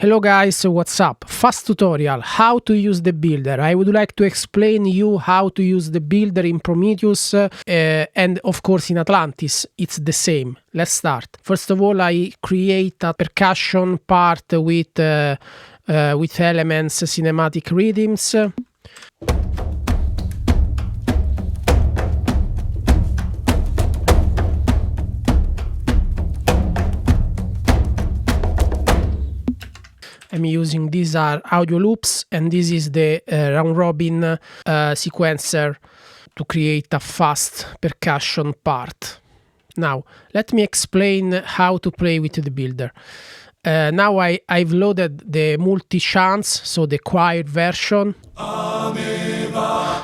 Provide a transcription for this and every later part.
Hello guys, what's up? Fast tutorial, how to use the builder. I would like to explain you how to use the builder in Prometheus and of course in Atlantis. It's the same. Let's start. First of all, I create a percussion part with elements, cinematic rhythms. I'm using these are audio loops, and this is the round robin sequencer to create a fast percussion part. Now, let me explain how to play with the builder. Now I've loaded the multi-chants, so the choir version.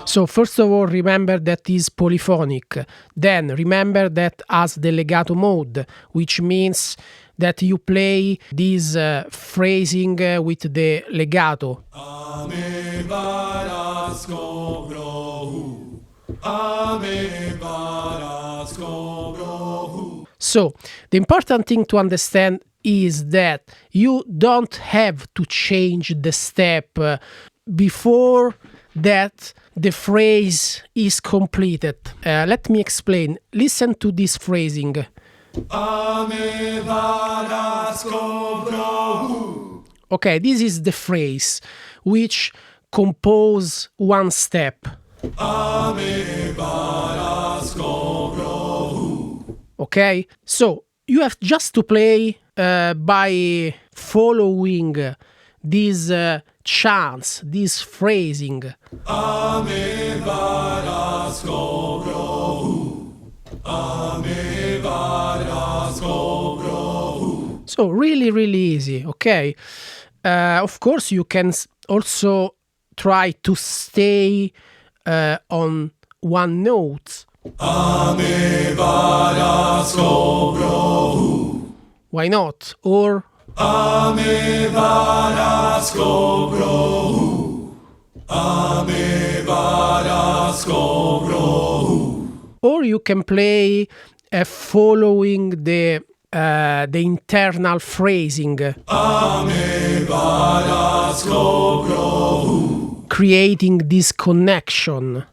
So first of all, remember that is polyphonic. Then remember that has the legato mode, which means that you play this phrasing with the legato. So the important thing to understand is that you don't have to change the step before that the phrase is completed. Let me explain. Listen to this phrasing. Okay, this is the phrase which compose one step. Okay, so you have just to play by following these chants, this phrasing. So really easy, okay? Of course, you can also try to stay on one note. Why not? Or you can play following the internal phrasing, creating this connection.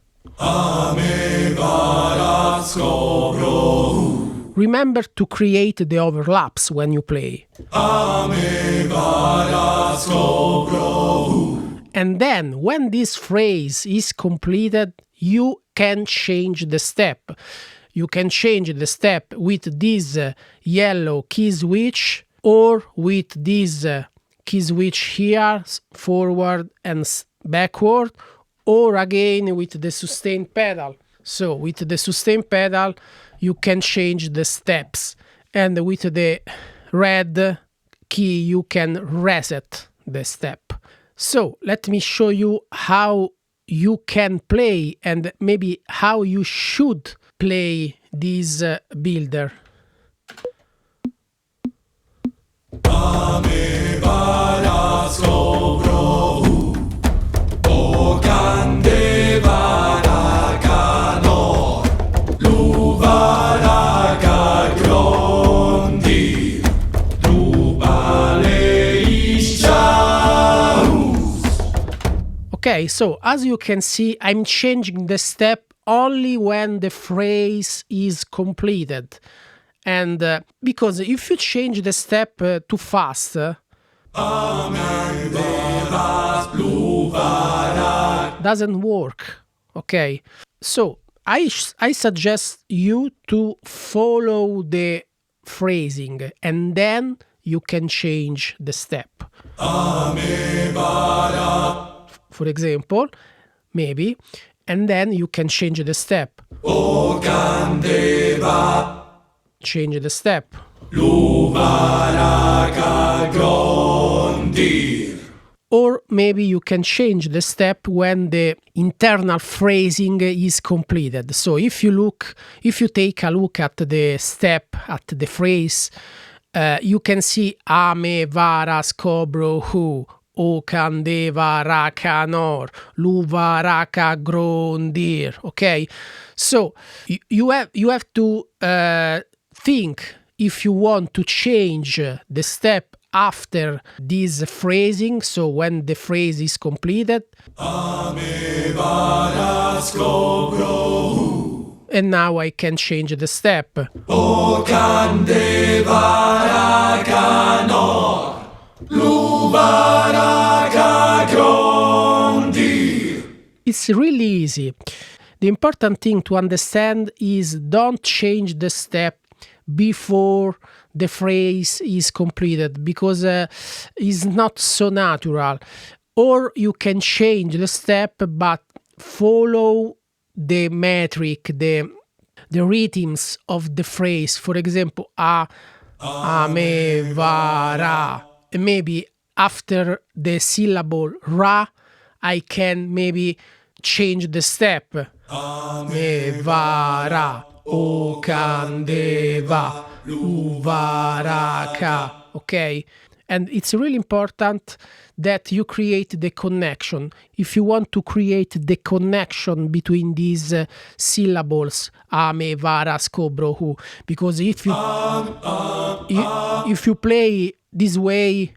Remember to create the overlaps when you play. And then, when this phrase is completed, you can change the step. You can change the step with this yellow key switch, or with this key switch here, forward and backward, or again with the sustain pedal. So with the sustain pedal, you can change the steps, and with the red key, you can reset the step. So let me show you how you can play, and maybe how you should play this builder. Okay, so as you can see, I'm changing the step only when the phrase is completed. And because if you change the step too fast, doesn't work. Okay, so I suggest you to follow the phrasing, and then you can change the step. For example, maybe, and then you can change the step. Change the step. Or maybe you can change the step when the internal phrasing is completed. So if you take a look at the step, at the phrase, you can see Ame vara scobro hu. O candeva racanor, luva raca grondir. Okay, so you have to think if you want to change the step after this phrasing, so when the phrase is completed. And now I can change the step. It's really easy. The important thing to understand is don't change the step before the phrase is completed, because it's not so natural. Or you can change the step but follow the metric, the rhythms of the phrase. For example, a me va ra. Maybe after the syllable ra, I can maybe change the step. A me va ra, o candeva, lu va ra ca. Okay? And it's really important that you create the connection. If you want to create the connection between these syllables, ame, vara, scobro, hu, because if you play this way,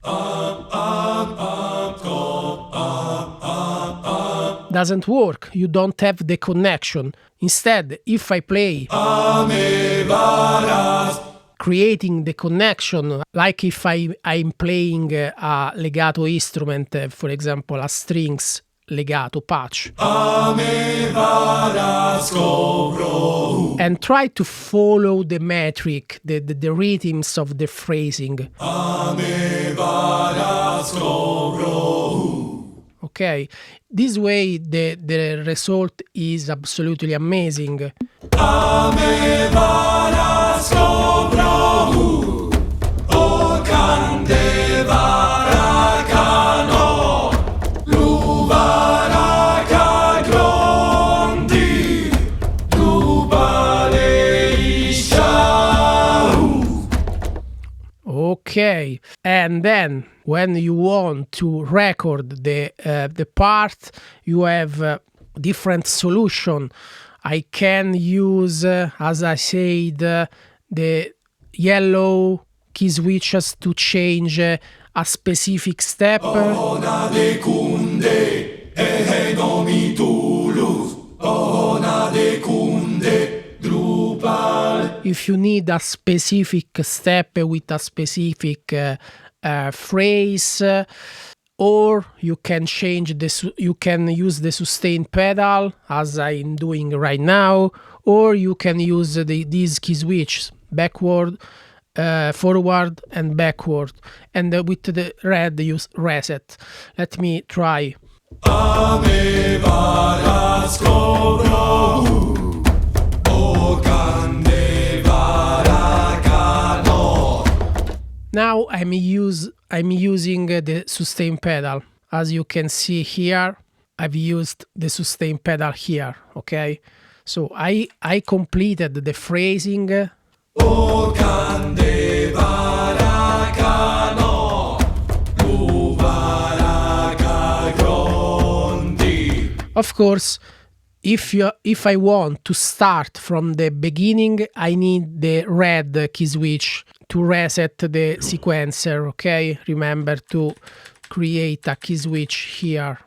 doesn't work. You don't have the connection. Instead, if I play ame, varas, creating the connection, like if I'm playing a legato instrument, for example, a strings legato patch, and try to follow the metric, the rhythms of the phrasing. Okay, this way the result is absolutely amazing. Okay, and then when you want to record the part, you have different solution. I can use, as I said, the yellow key switches to change a specific step. If you need a specific step with a specific phrase, or you can change this, you can use the sustain pedal as I'm doing right now, or you can use these key switches backward, forward and backward, and with the red use reset. Let me try. Now I'm using the sustain pedal. As you can see here, I've used the sustain pedal here, okay? So I completed the phrasing. Of course, if I want to start from the beginning, I need the red key switch to reset the sequencer, okay? Remember to create a key switch here.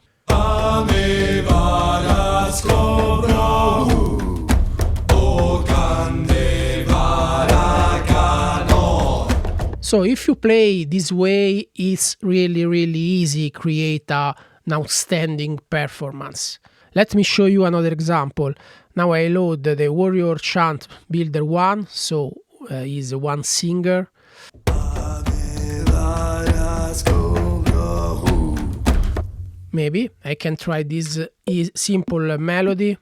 So if you play this way, it's really easy to create an outstanding performance. Let me show you another example. Now I load the Warrior Chant Builder 1, so is one singer. Maybe I can try this simple melody.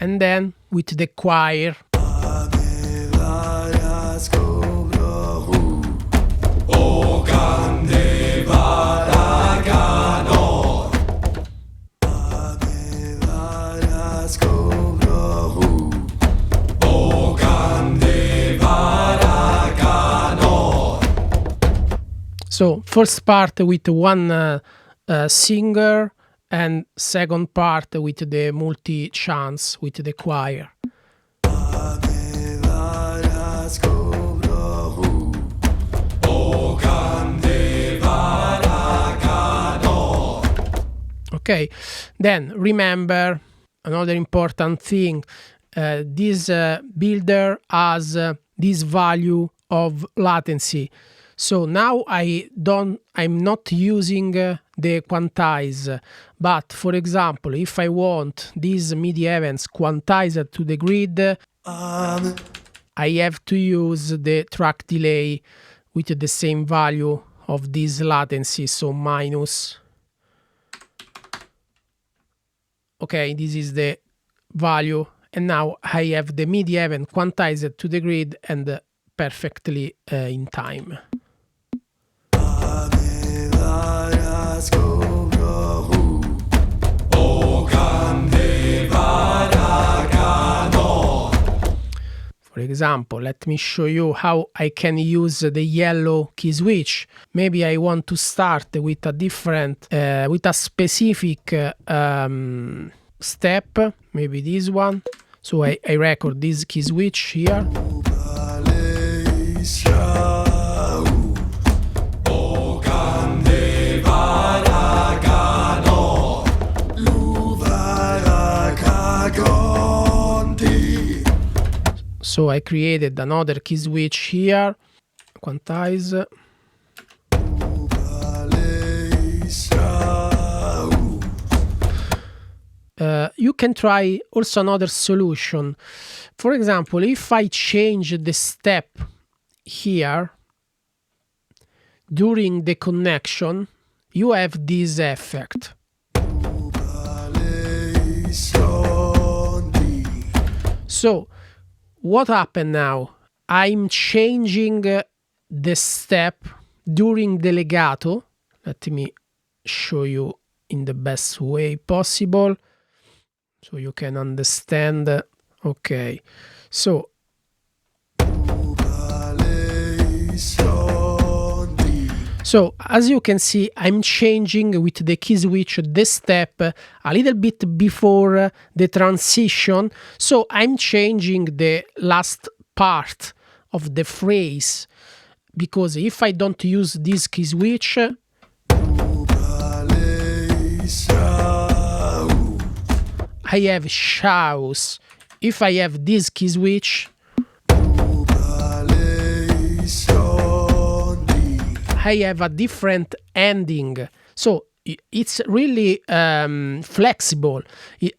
And then with the choir. So first part with one singer, and second part with the multi chants with the choir. Okay, then remember another important thing, this builder has this value of latency. So now I'm not using the quantize, but for example, if I want these MIDI events quantized to the grid, I have to use the track delay with the same value of this latency, so minus. Okay, this is the value, and now I have the MIDI event quantized to the grid and perfectly in time. For example, let me show you how I can use the yellow key switch. Maybe I want to start with a different, with a specific step, maybe this one. So I record this key switch here. So I created another key switch here, quantize. You can try also another solution. For example, if I change the step here during the connection, you have this effect. So what happened now? I'm changing the step during the legato. Let me show you in the best way possible so you can understand. Okay, so as you can see, I'm changing with the key switch the step a little bit before the transition. So I'm changing the last part of the phrase, because if I don't use this key switch, I have shows. If I have this key switch, I have a different ending. So it's really flexible.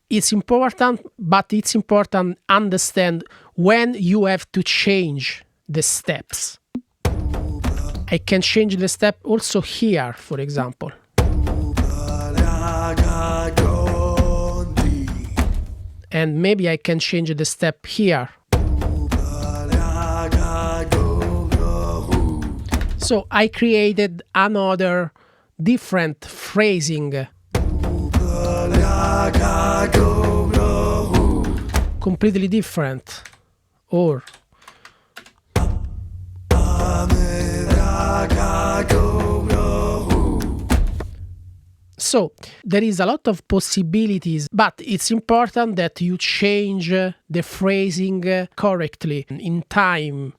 It's important, but it's important to understand when you have to change the steps. I can change the step also here, for example. And maybe I can change the step here. So I created another different phrasing. Completely different. Or so there is a lot of possibilities, but it's important that you change the phrasing correctly in time.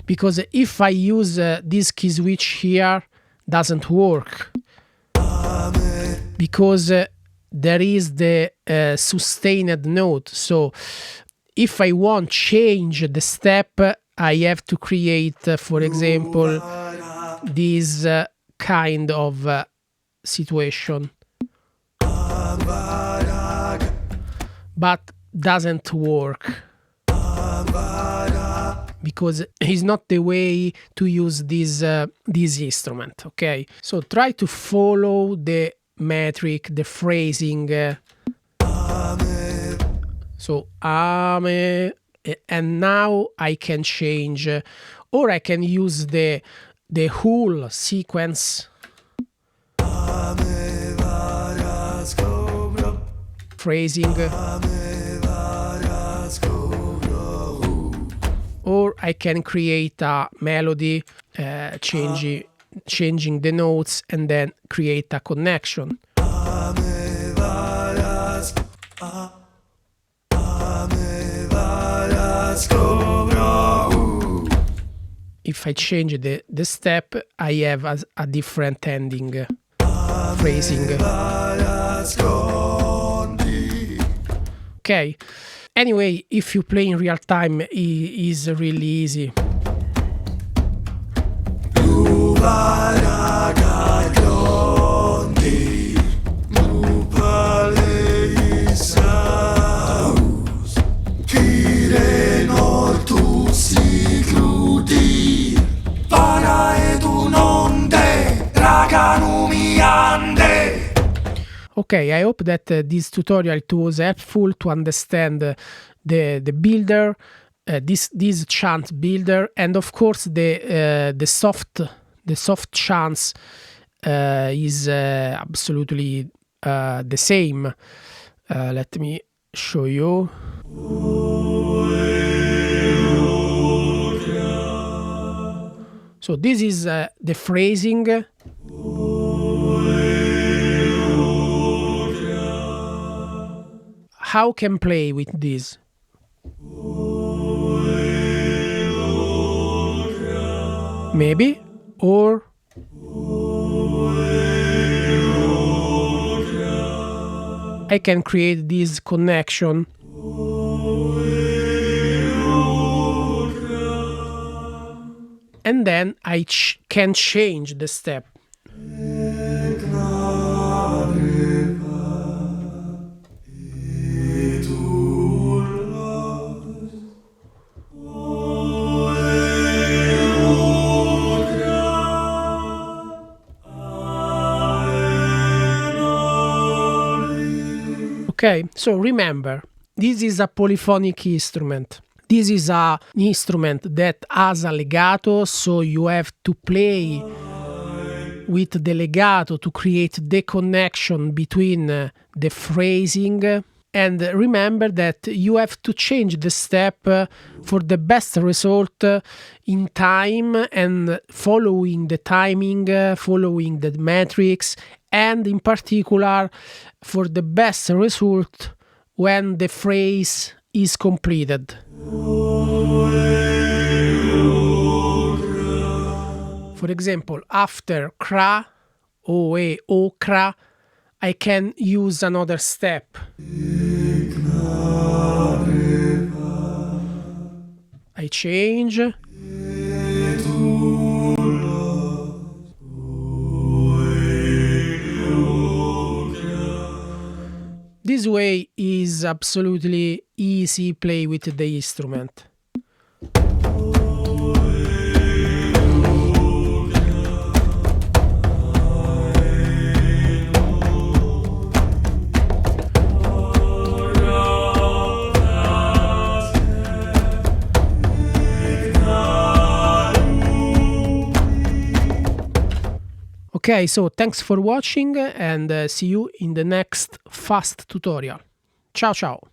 Because if I use this key switch here, doesn't work. Because there is the sustained note. So if I want change the step, I have to create, for example, this kind of situation. But doesn't work. Because it's not the way to use this instrument, okay? So try to follow the metric, the phrasing. So and now I can change, or I can use the whole sequence. Phrasing. Or I can create a melody, changing the notes, and then create a connection. if I change the step, I have a different ending phrasing. Okay. Anyway, if you play in real time, it is really easy. Okay, I hope that this tutorial was helpful to understand the builder, this chant builder, and of course the soft chants is absolutely the same. Let me show you. So this is the phrasing. How can play with this? Maybe, or I can create this connection. And then I can change the step. Okay, so remember, this is a polyphonic instrument. This is an instrument that has a legato, so you have to play with the legato to create the connection between the phrasing. And remember that you have to change the step for the best result in time and following the timing, following the metrics, and in particular for the best result when the phrase is completed. For example, after cra, oe, okra, I can use another step. I change. This way is absolutely easy play with the instrument. Okay, so thanks for watching and see you in the next fast tutorial. Ciao ciao!